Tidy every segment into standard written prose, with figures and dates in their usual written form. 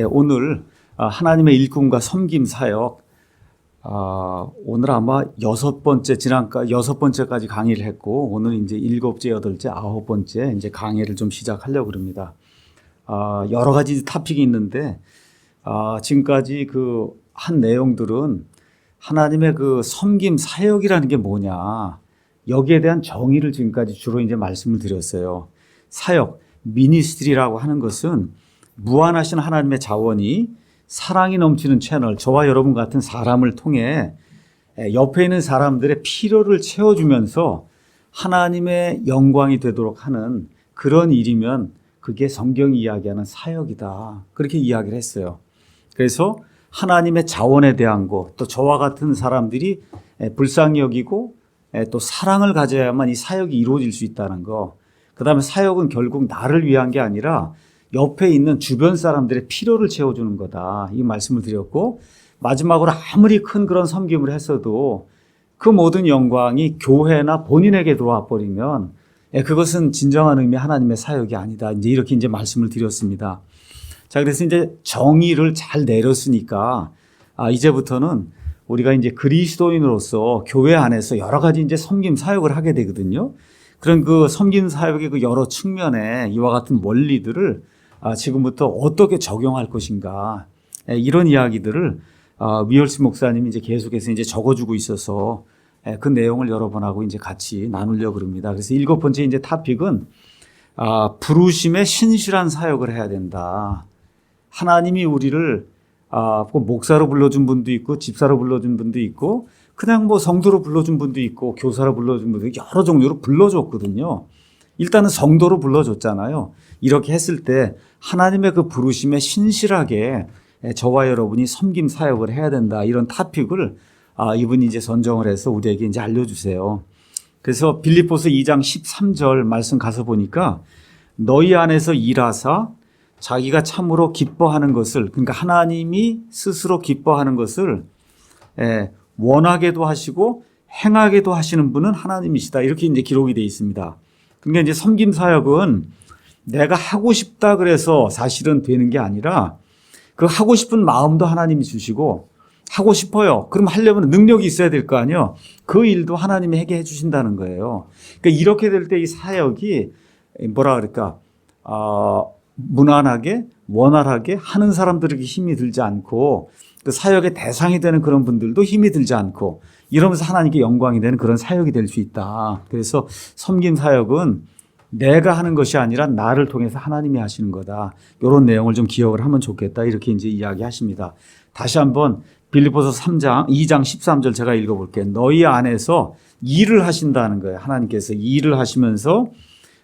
오늘 하나님의 일꾼과 섬김 사역, 오늘 아마 여섯 번째까지 강의를 했고, 오늘 이제 일곱째, 여덟째, 아홉 번째 이제 강의를 좀 시작하려고 합니다. 여러 가지 토픽이 있는데, 지금까지 그 한 내용들은 하나님의 그 섬김 사역이라는 게 뭐냐, 여기에 대한 정의를 지금까지 주로 이제 말씀을 드렸어요. 사역, 미니스트리라고 하는 것은 무한하신 하나님의 자원이 사랑이 넘치는 채널, 저와 여러분 같은 사람을 통해 옆에 있는 사람들의 필요를 채워주면서 하나님의 영광이 되도록 하는 그런 일이면 그게 성경이 이야기하는 사역이다. 그렇게 이야기를 했어요. 그래서 하나님의 자원에 대한 것, 또 저와 같은 사람들이 불쌍히 여기고 또 사랑을 가져야만 이 사역이 이루어질 수 있다는 거. 그 다음에 사역은 결국 나를 위한 게 아니라 옆에 있는 주변 사람들의 필요를 채워주는 거다. 이 말씀을 드렸고, 마지막으로 아무리 큰 그런 섬김을 했어도 그 모든 영광이 교회나 본인에게 들어와 버리면 그것은 진정한 의미의 하나님의 사역이 아니다. 이제 이렇게 이제 말씀을 드렸습니다. 자, 그래서 이제 정의를 잘 내렸으니까 이제부터는 우리가 이제 그리스도인으로서 교회 안에서 여러 가지 이제 섬김 사역을 하게 되거든요. 그런 그 섬김 사역의 그 여러 측면에 이와 같은 원리들을 지금부터 어떻게 적용할 것인가, 이런 이야기들을 위얼스 목사님이 이제 계속해서 이제 적어주고 있어서 그 내용을 여러분하고 이제 같이 나누려고 그럽니다. 그래서 일곱 번째 이제 토픽은 부르심의 신실한 사역을 해야 된다. 하나님이 우리를 목사로 불러준 분도 있고, 집사로 불러준 분도 있고, 그냥 뭐 성도로 불러준 분도 있고, 교사로 불러준 분도 있고, 여러 종류로 불러줬거든요. 일단은 성도로 불러줬잖아요. 이렇게 했을 때 하나님의 그 부르심에 신실하게 저와 여러분이 섬김 사역을 해야 된다. 이런 토픽을 이분이 이제 선정을 해서 우리에게 이제 알려주세요. 그래서 빌립보서 2장 13절 말씀 가서 보니까, 너희 안에서 일하사 자기가 참으로 기뻐하는 것을, 그러니까 하나님이 스스로 기뻐하는 것을 원하게도 하시고 행하게도 하시는 분은 하나님이시다. 이렇게 이제 기록이 되어 있습니다. 그러니까 이제 섬김 사역은 내가 하고 싶다 그래서 사실은 되는 게 아니라, 그 하고 싶은 마음도 하나님이 주시고, 하고 싶어요. 그럼 하려면 능력이 있어야 될 거 아니에요. 그 일도 하나님이 하게 해 주신다는 거예요. 그러니까 이렇게 될 때 이 사역이 뭐라 그럴까, 무난하게 원활하게 하는 사람들에게 힘이 들지 않고, 그 사역의 대상이 되는 그런 분들도 힘이 들지 않고, 이러면서 하나님께 영광이 되는 그런 사역이 될 수 있다. 그래서 섬김 사역은 내가 하는 것이 아니라 나를 통해서 하나님이 하시는 거다. 이런 내용을 좀 기억을 하면 좋겠다. 이렇게 이제 이야기하십니다. 다시 한번 빌립보서 2장 13절 제가 읽어볼게요. 너희 안에서 일을 하신다는 거예요. 하나님께서 일을 하시면서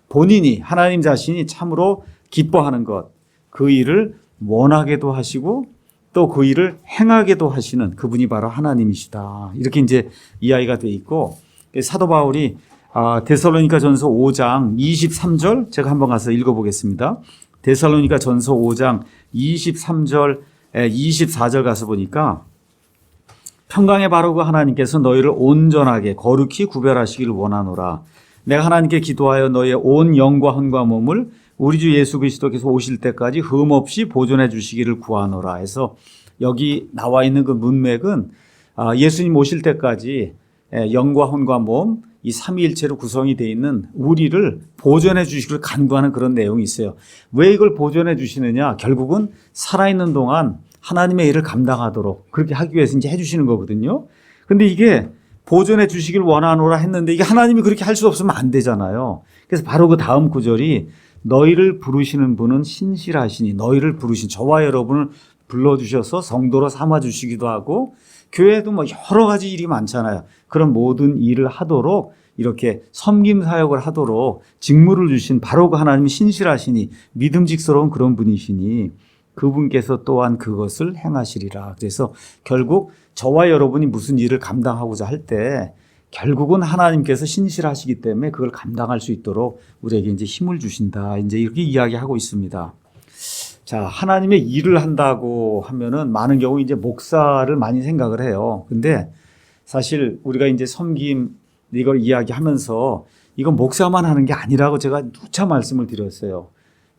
본인이, 하나님 자신이 참으로 기뻐하는 것, 그 일을 원하게도 하시고 또 그 일을 행하게도 하시는 그분이 바로 하나님이시다. 이렇게 이제 이야기가 되어 있고, 사도 바울이 데살로니가 전서 5장 23절 제가 한번 가서 읽어보겠습니다. 데살로니가 전서 5장 23절 24절 가서 보니까, 평강의 바로 그 하나님께서 너희를 온전하게 거룩히 구별하시기를 원하노라. 내가 하나님께 기도하여 너희의 온 영과 혼과 몸을 우리 주 예수 그리스도께서 오실 때까지 흠없이 보존해 주시기를 구하노라 해서, 여기 나와 있는 그 문맥은 예수님 오실 때까지 영과 혼과 몸, 이 삼위일체로 구성이 되어 있는 우리를 보존해 주시기를 간구하는 그런 내용이 있어요. 왜 이걸 보존해 주시느냐? 결국은 살아있는 동안 하나님의 일을 감당하도록 그렇게 하기 위해서 이제 해주시는 거거든요. 근데 이게 보존해 주시길 원하노라 했는데, 이게 하나님이 그렇게 할 수 없으면 안 되잖아요. 그래서 바로 그 다음 구절이, 너희를 부르시는 분은 신실하시니, 너희를 부르신 저와 여러분을 불러주셔서 성도로 삼아주시기도 하고, 교회에도 뭐 여러 가지 일이 많잖아요. 그런 모든 일을 하도록, 이렇게 섬김 사역을 하도록 직무를 주신 바로 그 하나님이 신실하시니, 믿음직스러운 그런 분이시니 그분께서 또한 그것을 행하시리라. 그래서 결국 저와 여러분이 무슨 일을 감당하고자 할 때 결국은 하나님께서 신실하시기 때문에 그걸 감당할 수 있도록 우리에게 이제 힘을 주신다. 이제 이렇게 이야기하고 있습니다. 자, 하나님의 일을 한다고 하면은 많은 경우 이제 목사를 많이 생각을 해요. 근데 사실 우리가 이제 섬김 이걸 이야기하면서 이건 목사만 하는 게 아니라고 제가 누차 말씀을 드렸어요.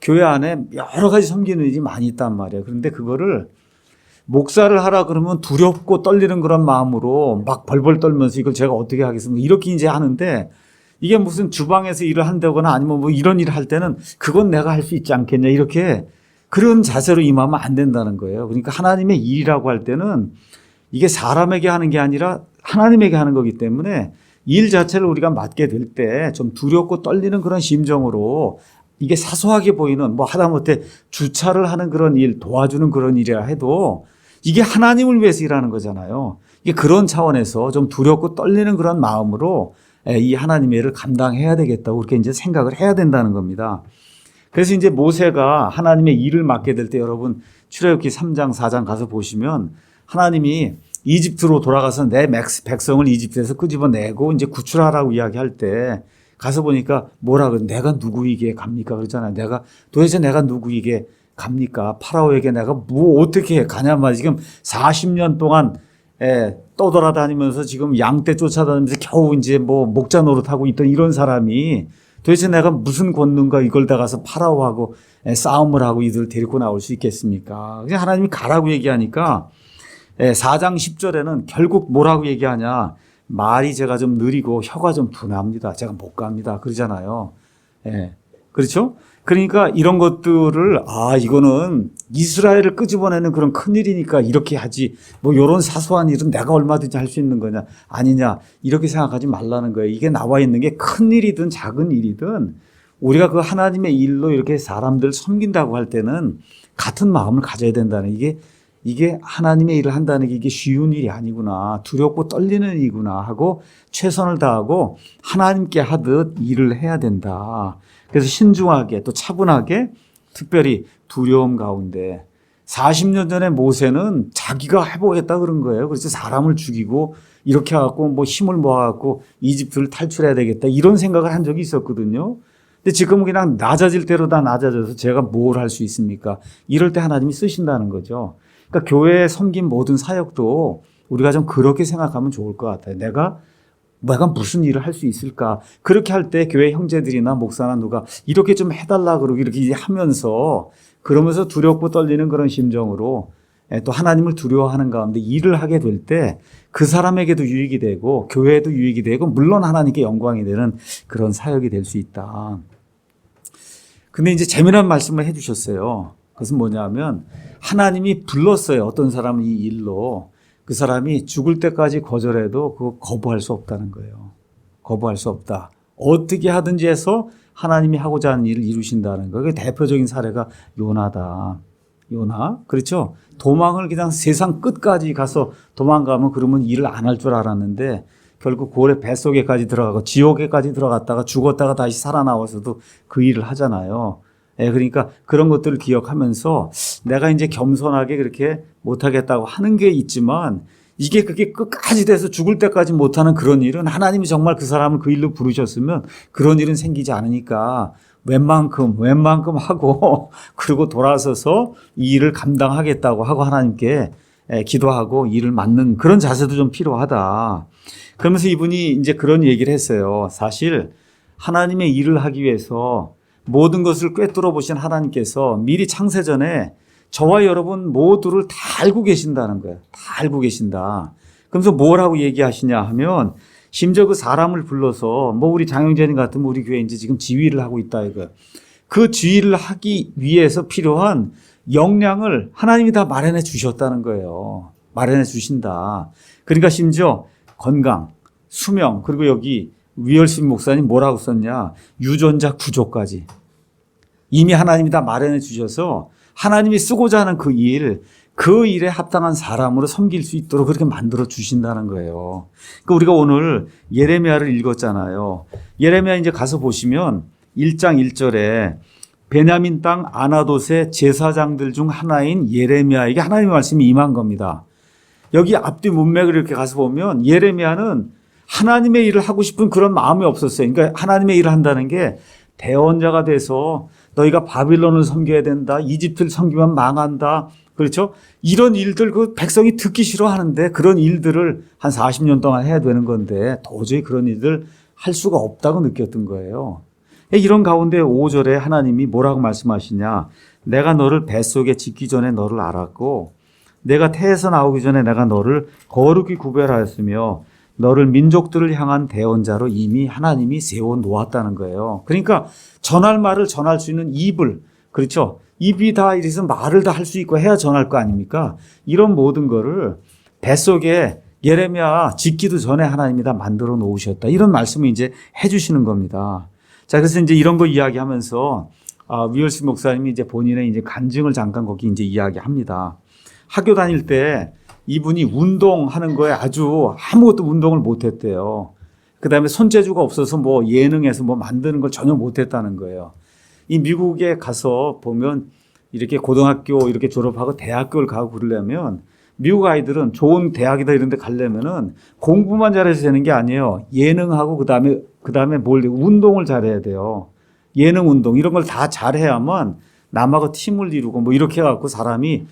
교회 안에 여러 가지 섬기는 일이 많이 있단 말이에요. 그런데 그거를 목사를 하라 그러면 두렵고 떨리는 그런 마음으로 막 벌벌 떨면서 이걸 제가 어떻게 하겠습니까? 이렇게 이제 하는데 이게 무슨 주방에서 일을 한다거나 아니면 뭐 이런 일을 할 때는 그건 내가 할 수 있지 않겠냐 이렇게 그런 자세로 임하면 안 된다는 거예요. 그러니까 하나님의 일이라고 할 때는 이게 사람에게 하는 게 아니라 하나님에게 하는 거기 때문에 일 자체를 우리가 맡게 될 때 좀 두렵고 떨리는 그런 심정으로 이게 사소하게 보이는 뭐 하다못해 주차를 하는 그런 일, 도와주는 그런 일이라 해도 이게 하나님을 위해서 일하는 거잖아요. 이게 그런 차원에서 좀 두렵고 떨리는 그런 마음으로 이 하나님의 일을 감당해야 되겠다고 그렇게 이제 생각을 해야 된다는 겁니다. 그래서 이제 모세가 하나님의 일을 맡게 될 때 여러분 출애굽기 3장, 4장 가서 보시면 하나님이 이집트로 돌아가서 내 백성을 이집트에서 끄집어내고 이제 구출하라고 이야기할 때 가서 보니까 뭐라고 내가 누구에게 갑니까? 그러잖아요. 도대체 내가 누구에게 갑니까? 파라오에게 내가 뭐 어떻게 가냐 말이야. 지금 40년 동안 떠돌아다니면서 지금 양떼 쫓아다니면서 겨우 이제 뭐 목자 노릇하고 있던 이런 사람이 도대체 내가 무슨 권능과 이걸 다 가서 파라오하고 싸움을 하고 이들을 데리고 나올 수 있겠습니까? 그냥 하나님이 가라고 얘기하니까 4장 10절에는 결국 뭐라고 얘기하냐. 말이 제가 좀 느리고 혀가 좀 둔합니다. 제가 못 갑니다. 그러잖아요. 그렇죠? 그러니까 이런 것들을 이거는 이스라엘을 끄집어내는 그런 큰일이니까 이렇게 하지 뭐 이런 사소한 일은 내가 얼마든지 할 수 있는 거냐 아니냐 이렇게 생각하지 말라는 거예요. 이게 나와 있는 게 큰일이든 작은 일이든 우리가 그 하나님의 일로 이렇게 사람들 섬긴다고 할 때는 같은 마음을 가져야 된다는 이게 하나님의 일을 한다는 게 이게 쉬운 일이 아니구나. 두렵고 떨리는 일이구나 하고 최선을 다하고 하나님께 하듯 일을 해야 된다. 그래서 신중하게 또 차분하게 특별히 두려움 가운데 40년 전에 모세는 자기가 해보겠다 그런 거예요. 그래서 사람을 죽이고 이렇게 해갖고 뭐 힘을 모아갖고 이집트를 탈출해야 되겠다 이런 생각을 한 적이 있었거든요. 근데 지금은 그냥 낮아질 대로 다 낮아져서 제가 뭘 할 수 있습니까? 이럴 때 하나님이 쓰신다는 거죠. 그러니까 교회에 섬긴 모든 사역도 우리가 좀 그렇게 생각하면 좋을 것 같아요. 내가 무슨 일을 할 수 있을까? 그렇게 할 때 교회 형제들이나 목사나 누가 이렇게 좀 해달라 그러고 이렇게 하면서 그러면서 두렵고 떨리는 그런 심정으로 또 하나님을 두려워하는 가운데 일을 하게 될 때 그 사람에게도 유익이 되고 교회에도 유익이 되고 물론 하나님께 영광이 되는 그런 사역이 될 수 있다. 근데 이제 재미난 말씀을 해 주셨어요. 그것은 뭐냐면 하나님이 불렀어요. 어떤 사람은 이 일로 그 사람이 죽을 때까지 거절해도 그거 거부할 수 없다는 거예요. 거부할 수 없다. 어떻게 하든지 해서 하나님이 하고자 하는 일을 이루신다는 거예요. 대표적인 사례가 요나다. 요나 그렇죠? 도망을 그냥 세상 끝까지 가서 도망가면 그러면 일을 안 할 줄 알았는데 결국 고래 뱃속에까지 들어가고 지옥에까지 들어갔다가 죽었다가 다시 살아나와서도 그 일을 하잖아요. 그러니까 그런 것들을 기억하면서 내가 이제 겸손하게 그렇게 못하겠다고 하는 게 있지만 그게 끝까지 돼서 죽을 때까지 못하는 그런 일은 하나님이 정말 그 사람을 그 일로 부르셨으면 그런 일은 생기지 않으니까 웬만큼 하고 그리고 돌아서서 이 일을 감당하겠다고 하고 하나님께 기도하고 일을 맡는 그런 자세도 좀 필요하다. 그러면서 이분이 이제 그런 얘기를 했어요. 사실 하나님의 일을 하기 위해서 모든 것을 꿰뚫어 보신 하나님께서 미리 창세전에 저와 여러분 모두를 다 알고 계신다는 거예요. 다 알고 계신다. 그러면서 뭐라고 얘기하시냐 하면 심지어 그 사람을 불러서 뭐 우리 장영재님 같으면 우리 교회 이제 지금 지휘를 하고 있다 이거. 그 지휘를 하기 위해서 필요한 역량을 하나님이 다 마련해 주셨다는 거예요. 마련해 주신다. 그러니까 심지어 건강, 수명 그리고 여기 위얼신 목사님 뭐라고 썼냐. 유전자 구조까지. 이미 하나님이 다 마련해 주셔서 하나님이 쓰고자 하는 그 일에 합당한 사람으로 섬길 수 있도록 그렇게 만들어 주신다는 거예요. 그러니까 우리가 오늘 예레미야를 읽었잖아요. 예레미야 이제 가서 보시면 1장 1절에 베냐민 땅 아나돗의 제사장들 중 하나인 예레미야에게 하나님의 말씀이 임한 겁니다. 여기 앞뒤 문맥을 이렇게 가서 보면 예레미야는 하나님의 일을 하고 싶은 그런 마음이 없었어요. 그러니까 하나님의 일을 한다는 게 대언자가 돼서 너희가 바빌론을 섬겨야 된다. 이집트를 섬기면 망한다. 그렇죠? 이런 일들 그 백성이 듣기 싫어하는데 그런 일들을 한 40년 동안 해야 되는 건데 도저히 그런 일들 할 수가 없다고 느꼈던 거예요. 이런 가운데 5절에 하나님이 뭐라고 말씀하시냐. 내가 너를 뱃속에 짓기 전에 너를 알았고 내가 태에서 나오기 전에 내가 너를 거룩히 구별하였으며 너를 민족들을 향한 대언자로 이미 하나님이 세워 놓았다는 거예요. 그러니까 전할 말을 전할 수 있는 입을, 그렇죠? 입이 다 이래서 말을 다 할 수 있고 해야 전할 거 아닙니까? 이런 모든 거를 뱃속에 예레미야 짓기도 전에 하나님이 다 만들어 놓으셨다. 이런 말씀을 이제 해 주시는 겁니다. 자, 그래서 이제 이런 거 이야기하면서 위얼스 목사님이 이제 본인의 이제 간증을 잠깐 거기 이제 이야기합니다. 학교 다닐 때 이분이 운동하는 거에 아주 아무것도 운동을 못 했대요. 그 다음에 손재주가 없어서 뭐 예능에서 뭐 만드는 걸 전혀 못 했다는 거예요. 이 미국에 가서 보면 이렇게 고등학교 이렇게 졸업하고 대학교를 가고 그러려면 미국 아이들은 좋은 대학이다 이런 데 가려면은 공부만 잘해서 되는 게 아니에요. 예능하고 그다음에 뭘 운동을 잘해야 돼요. 예능 운동 이런 걸 다 잘해야만 남하고 팀을 이루고 뭐 이렇게 해 갖고 사람이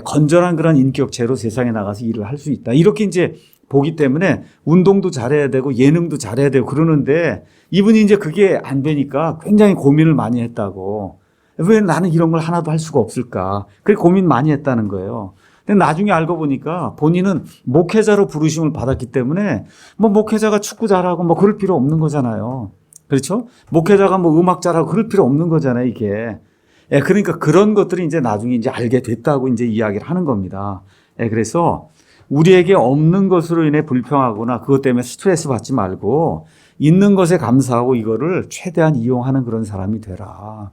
건전한 그런 인격체로 세상에 나가서 일을 할 수 있다. 이렇게 이제 보기 때문에 운동도 잘해야 되고 예능도 잘해야 되고 그러는데 이분이 이제 그게 안 되니까 굉장히 고민을 많이 했다고. 왜 나는 이런 걸 하나도 할 수가 없을까? 그렇게 고민 많이 했다는 거예요. 근데 나중에 알고 보니까 본인은 목회자로 부르심을 받았기 때문에 뭐 목회자가 축구 잘하고 뭐 그럴 필요 없는 거잖아요. 그렇죠? 목회자가 뭐 음악 잘하고 그럴 필요 없는 거잖아요, 이게. 그러니까 그런 것들이 이제 나중에 이제 알게 됐다고 이제 이야기를 하는 겁니다. 그래서 우리에게 없는 것으로 인해 불평하거나 그것 때문에 스트레스 받지 말고 있는 것에 감사하고 이거를 최대한 이용하는 그런 사람이 되라.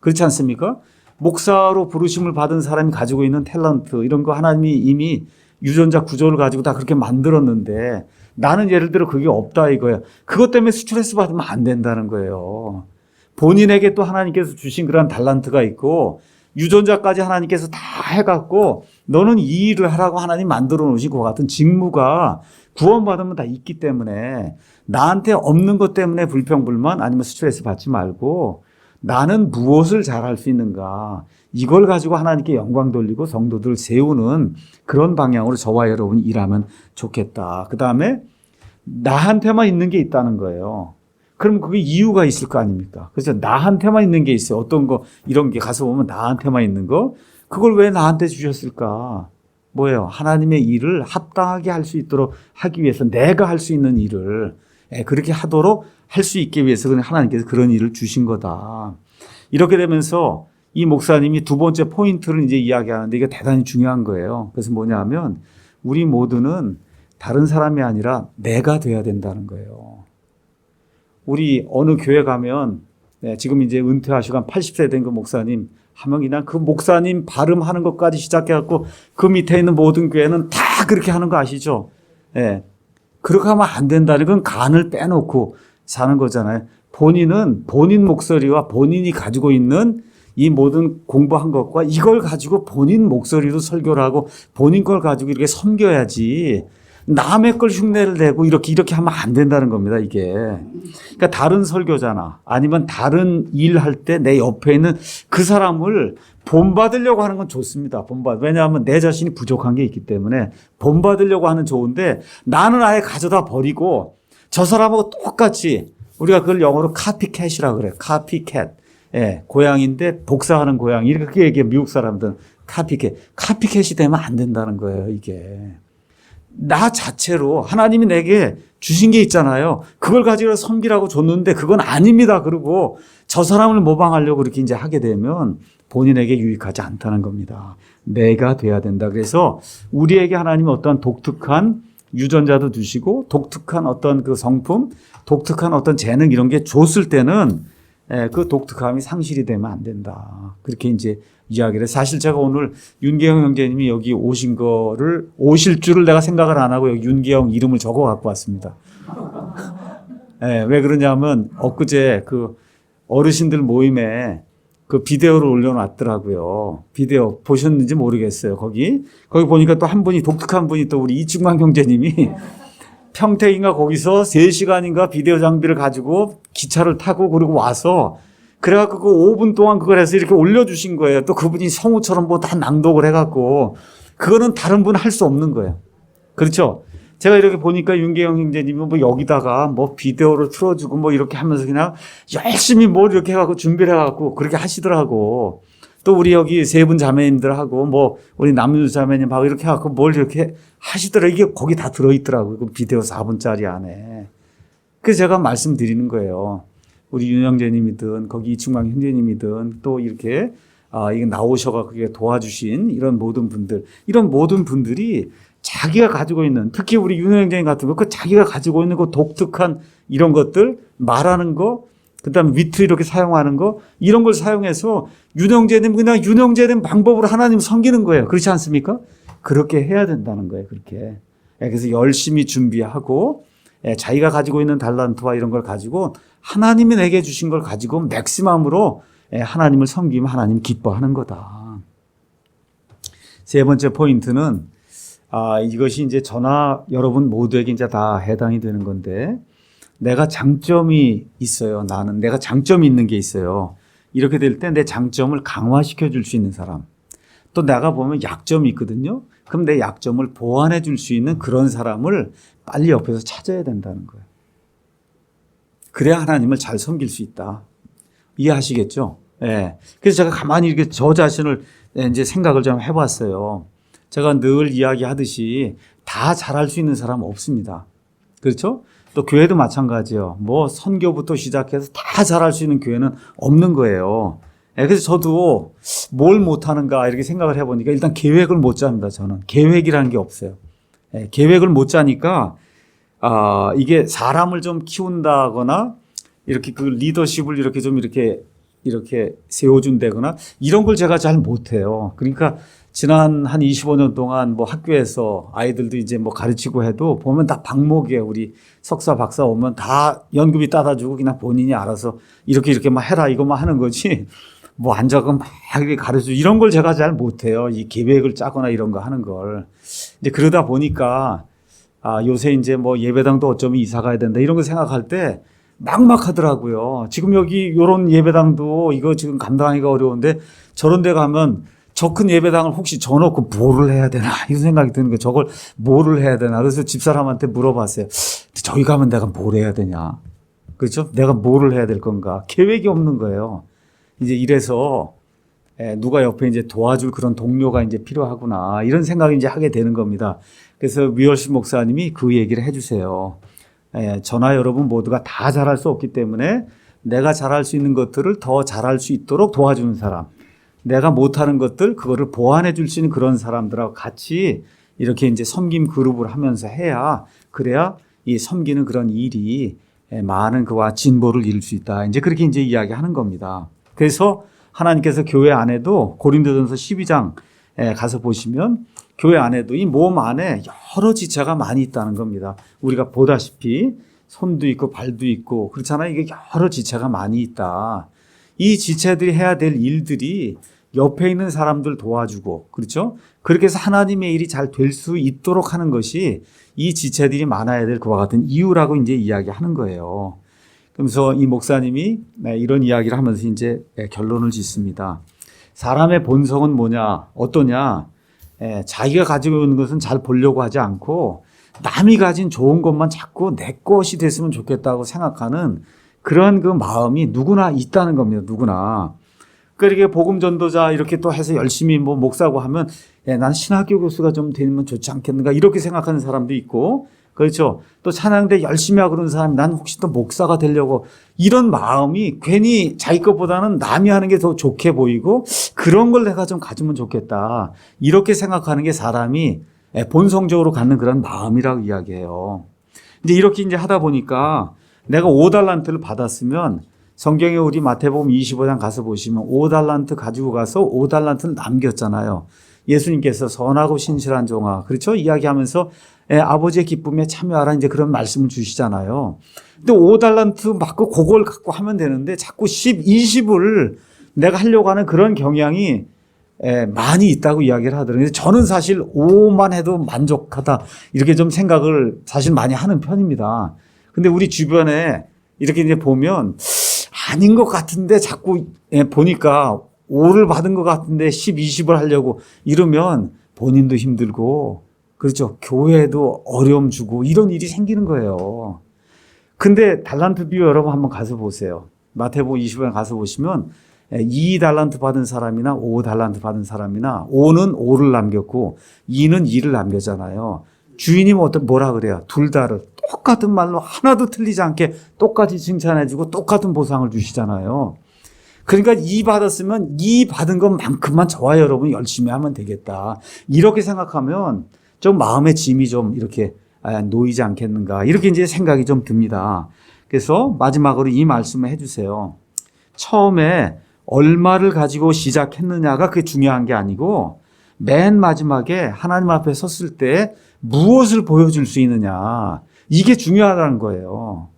그렇지 않습니까? 목사로 부르심을 받은 사람이 가지고 있는 탤런트 이런 거 하나님이 이미 유전자 구조를 가지고 다 그렇게 만들었는데 나는 예를 들어 그게 없다 이거예요. 그것 때문에 스트레스 받으면 안 된다는 거예요. 본인에게 또 하나님께서 주신 그런 달란트가 있고 유전자까지 하나님께서 다 해갖고 너는 이 일을 하라고 하나님 만들어 놓으신 것 같은 직무가 구원받으면 다 있기 때문에 나한테 없는 것 때문에 불평불만 아니면 스트레스 받지 말고 나는 무엇을 잘할 수 있는가 이걸 가지고 하나님께 영광 돌리고 성도들을 세우는 그런 방향으로 저와 여러분이 일하면 좋겠다. 그 다음에 나한테만 있는 게 있다는 거예요. 그럼 그게 이유가 있을 거 아닙니까? 그래서 나한테만 있는 게 있어요. 어떤 거 이런 게 가서 보면 나한테만 있는 거 그걸 왜 나한테 주셨을까? 뭐예요? 하나님의 일을 합당하게 할 수 있도록 하기 위해서 내가 할 수 있는 일을 그렇게 하도록 할 수 있기 위해서 하나님께서 그런 일을 주신 거다. 이렇게 되면서 이 목사님이 두 번째 포인트를 이제 이야기하는데 이게 대단히 중요한 거예요. 그래서 뭐냐 하면 우리 모두는 다른 사람이 아니라 내가 돼야 된다는 거예요. 우리 어느 교회 가면 지금 이제 은퇴하시고 한 80세 된 그 목사님 하면 그냥 그 목사님 발음하는 것까지 시작해갖고 그 밑에 있는 모든 교회는 다 그렇게 하는 거 아시죠? 그렇게 하면 안 된다는 건 간을 빼놓고 사는 거잖아요. 본인은 본인 목소리와 본인이 가지고 있는 이 모든 공부한 것과 이걸 가지고 본인 목소리로 설교를 하고 본인 걸 가지고 이렇게 섬겨야지 남의 걸 흉내를 내고 이렇게 하면 안 된다는 겁니다, 이게. 그러니까 다른 설교자나 아니면 다른 일 할 때 내 옆에 있는 그 사람을 본받으려고 하는 건 좋습니다. 왜냐하면 내 자신이 부족한 게 있기 때문에 본받으려고 하는 좋은데 나는 아예 가져다 버리고 저 사람하고 똑같이 우리가 그걸 영어로 카피캣이라고 그래요. 카피캣. 고양인데 복사하는 고양이. 이렇게 얘기해 미국 사람들은 카피캣. 카피캣이 되면 안 된다는 거예요, 이게. 나 자체로 하나님이 내게 주신 게 있잖아요. 그걸 가지고 섬기라고 줬는데 그건 아닙니다. 그리고 저 사람을 모방하려고 그렇게 이제 하게 되면 본인에게 유익하지 않다는 겁니다. 내가 돼야 된다. 그래서 우리에게 하나님이 어떤 독특한 유전자도 주시고 독특한 어떤 그 성품, 독특한 어떤 재능 이런 게 줬을 때는 그 독특함이 상실이 되면 안 된다. 그렇게 이제 이야기를. 사실 제가 오늘 윤기영 형제님이 여기 오실 줄을 내가 생각을 안 하고 여기 윤기영 이름을 적어 갖고 왔습니다. 왜 그러냐면 엊그제 그 어르신들 모임에 그 비디오를 올려놨더라고요. 비디오 보셨는지 모르겠어요. 거기 보니까 또 한 분이 독특한 분이 또 우리 이충만 형제님이 평택인가 거기서 3시간인가 비디오 장비를 가지고 기차를 타고 그리고 와서 그래갖고 그 5분 동안 그걸 해서 이렇게 올려주신 거예요. 또 그분이 성우처럼 뭐 다 낭독을 해갖고 그거는 다른 분 할 수 없는 거예요. 그렇죠? 제가 이렇게 보니까 윤계영 형제님이 뭐 여기다가 뭐 비디오를 틀어주고 뭐 이렇게 하면서 그냥 열심히 뭐 이렇게 해갖고 준비를 해갖고 그렇게 하시더라고. 또 우리 여기 세 분 자매님들하고 뭐 우리 남윤수 자매님하고 이렇게 해갖고 뭘 이렇게 하시더라고요. 이게 거기 다 들어있더라고요. 그 비디오 4분짜리 안에. 그래서 제가 말씀드리는 거예요. 우리 윤 형제님이든 거기 이충광 형제님이든 또 이렇게 이게 나오셔가지고 도와주신 이런 모든 분들이 자기가 가지고 있는, 특히 우리 윤 형제님 같은 거, 그 자기가 가지고 있는 그 독특한 이런 것들 말하는 거, 그다음 위트 이렇게 사용하는 거, 이런 걸 사용해서 윤 형제님 그냥 윤 형제님 방법으로 하나님 섬기는 거예요. 그렇지 않습니까? 그렇게 해야 된다는 거예요. 그렇게. 그래서 열심히 준비하고 자기가 가지고 있는 달란트와 이런 걸 가지고 하나님이 내게 주신 걸 가지고 맥시멈으로 하나님을 섬기면 하나님 기뻐하는 거다. 세 번째 포인트는 이것이 이제 저나 여러분 모두에게 이제 다 해당이 되는 건데, 내가 장점이 있어요. 내가 장점이 있는 게 있어요. 이렇게 될 때 내 장점을 강화시켜 줄 수 있는 사람. 또 내가 보면 약점이 있거든요. 그럼 내 약점을 보완해 줄 수 있는 그런 사람을 빨리 옆에서 찾아야 된다는 거예요. 그래야 하나님을 잘 섬길 수 있다. 이해하시겠죠? 예. 그래서 제가 가만히 이렇게 저 자신을 이제 생각을 좀 해봤어요. 제가 늘 이야기하듯이 다 잘할 수 있는 사람은 없습니다. 그렇죠? 또 교회도 마찬가지예요. 뭐 선교부터 시작해서 다 잘할 수 있는 교회는 없는 거예요. 그래서 저도 뭘 못하는가 이렇게 생각을 해보니까 일단 계획을 못 짭니다. 저는 계획이라는 게 없어요. 계획을 못 짜니까 이게 사람을 좀 키운다거나 이렇게 그 리더십을 이렇게 좀 이렇게 세워준다거나 이런 걸 제가 잘 못해요. 그러니까 지난 한 25년 동안 뭐 학교에서 아이들도 이제 뭐 가르치고 해도 보면 다 방목이에요. 우리 석사 박사 오면 다 연금이 따다주고 그냥 본인이 알아서 이렇게 막 해라 이것만 하는 거지. 뭐 앉아서 막 가르치고 이런 걸 제가 잘 못해요. 이 계획을 짜거나 이런 거 하는 걸. 이제 그러다 보니까 요새 이제 뭐 예배당도 어쩌면 이사 가야 된다 이런 거 생각할 때 막막하더라고요. 지금 여기 요런 예배당도 이거 지금 감당하기가 어려운데 저런 데 가면 저 큰 예배당을 혹시 져놓고 뭐를 해야 되나 이런 생각이 드는 거예요. 저걸 뭐를 해야 되나. 그래서 집사람한테 물어봤어요. 저기 가면 내가 뭘 해야 되냐. 그렇죠? 내가 뭐를 해야 될 건가. 계획이 없는 거예요. 이제 이래서 누가 옆에 이제 도와줄 그런 동료가 이제 필요하구나 이런 생각을 이제 하게 되는 겁니다. 그래서 위얼십 목사님이 그 얘기를 해주세요. 저나 여러분 모두가 다 잘할 수 없기 때문에 내가 잘할 수 있는 것들을 더 잘할 수 있도록 도와주는 사람, 내가 못하는 것들 그거를 보완해 줄 수 있는 그런 사람들하고 같이 이렇게 이제 섬김 그룹을 하면서 해야 그래야 이 섬기는 그런 일이 많은 그와 진보를 이룰 수 있다. 이제 그렇게 이제 이야기하는 겁니다. 그래서 하나님께서 교회 안에도 고린도전서 12장 가서 보시면 교회 안에도 이 몸 안에 여러 지체가 많이 있다는 겁니다. 우리가 보다시피 손도 있고 발도 있고 그렇잖아요. 이게 여러 지체가 많이 있다. 이 지체들이 해야 될 일들이 옆에 있는 사람들 도와주고 그렇죠? 그렇게 해서 하나님의 일이 잘 될 수 있도록 하는 것이 이 지체들이 많아야 될 그와 같은 이유라고 이제 이야기하는 거예요. 그러면서 이 목사님이 이런 이야기를 하면서 이제 결론을 짓습니다. 사람의 본성은 뭐냐, 어떠냐? 자기가 가지고 있는 것은 잘 보려고 하지 않고 남이 가진 좋은 것만 자꾸 내 것이 됐으면 좋겠다고 생각하는 그런 그 마음이 누구나 있다는 겁니다. 누구나. 그러니까 복음 전도자 이렇게 또 해서 열심히 뭐 목사고 하면 난 신학교 교수가 좀 되면 좋지 않겠는가 이렇게 생각하는 사람도 있고 그렇죠. 또 찬양대 열심히 하고 그러는 사람이 난 혹시 또 목사가 되려고 이런 마음이 괜히 자기 것보다는 남이 하는 게 더 좋게 보이고 그런 걸 내가 좀 가지면 좋겠다. 이렇게 생각하는 게 사람이 본성적으로 갖는 그런 마음이라고 이야기해요. 이제 이렇게 이제 하다 보니까 내가 5달란트를 받았으면 성경에 우리 마태복음 25장 가서 보시면 5달란트 가지고 가서 5달란트를 남겼잖아요. 예수님께서 선하고 신실한 종아 그렇죠? 이야기하면서 아버지의 기쁨에 참여하라 이제 그런 말씀을 주시잖아요. 근데 5달란트 받고 그걸 갖고 하면 되는데 자꾸 10, 20을 내가 하려고 하는 그런 경향이 많이 있다고 이야기를 하더라고요. 저는 사실 5만 해도 만족하다 이렇게 좀 생각을 사실 많이 하는 편입니다. 근데 우리 주변에 이렇게 이제 보면 아닌 것 같은데 자꾸 보니까 5를 받은 것 같은데 10, 20을 하려고 이러면 본인도 힘들고 그렇죠. 교회도 어려움 주고 이런 일이 생기는 거예요. 근데 달란트 비유 여러분 한번 가서 보세요. 마태복음 20장에 가서 보시면 2달란트 받은 사람이나 5달란트 받은 사람이나 5는 5를 남겼고 2는 2를 남겼잖아요. 주인이 뭐라 그래요? 둘 다를 똑같은 말로 하나도 틀리지 않게 똑같이 칭찬해주고 똑같은 보상을 주시잖아요. 그러니까 2 받았으면 2 받은 것만큼만 저와 여러분이 열심히 하면 되겠다. 이렇게 생각하면 좀 마음의 짐이 좀 이렇게 놓이지 않겠는가. 이렇게 이제 생각이 좀 듭니다. 그래서 마지막으로 이 말씀을 해주세요. 처음에 얼마를 가지고 시작했느냐가 그게 중요한 게 아니고 맨 마지막에 하나님 앞에 섰을 때 무엇을 보여줄 수 있느냐. 이게 중요하다는 거예요.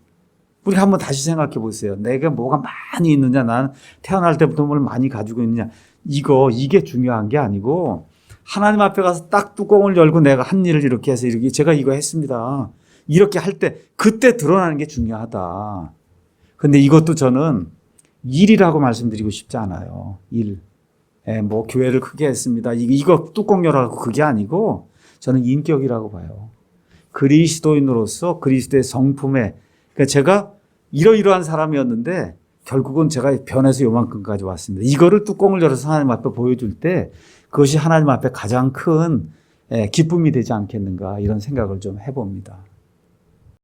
우리 한번 다시 생각해 보세요. 내가 뭐가 많이 있느냐, 나는 태어날 때부터 뭘 많이 가지고 있느냐. 이게 중요한 게 아니고 하나님 앞에 가서 딱 뚜껑을 열고 내가 한 일을 이렇게 해서 이렇게 제가 이거 했습니다. 이렇게 할 때 그때 드러나는 게 중요하다. 근데 이것도 저는 일이라고 말씀드리고 싶지 않아요. 일. 뭐 교회를 크게 했습니다. 이거 뚜껑 열어갖고 그게 아니고 저는 인격이라고 봐요. 그리스도인으로서 그리스도의 성품에 그러니까 제가 이러이러한 사람이었는데 결국은 제가 변해서 요만큼까지 왔습니다. 이거를 뚜껑을 열어서 하나님 앞에 보여줄 때 그것이 하나님 앞에 가장 큰 기쁨이 되지 않겠는가 이런 생각을 좀 해봅니다.